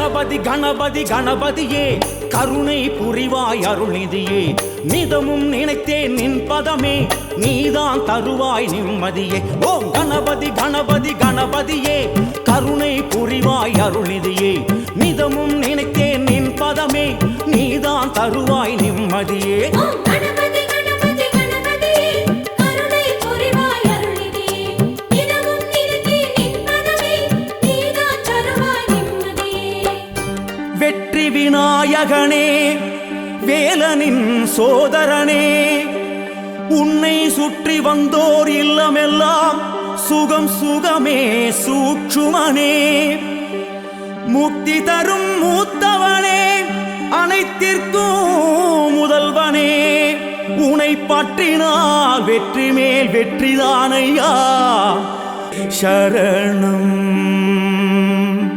கணபதி கணபதி கணபதியே கருணை புரிவாய் அருள்நிதியே நிதமும் நினைத்தேன் நின் பதமே நீதான் தருவாய் நிம்மதியே ஓம் கணபதி கணபதி கணபதியே கருணை புரிவாய் அருள்நிதியே நிதமும் நினைத்தேன் நின் பதமே நீதான் தருவாய் நிம்மதியே வெற்றி விநாயகனே வேலனின் சோதரனே உன்னை சுற்றி வந்தோர் இல்லமெல்லாம் சுகம் சுகமே சூட்சுமனே முக்தி தரும் மூத்தவனே அனைத்திற்கும் முதல்வனே உனை பற்றினால் வெற்றி மேல் வெற்றிதானையா சரணம்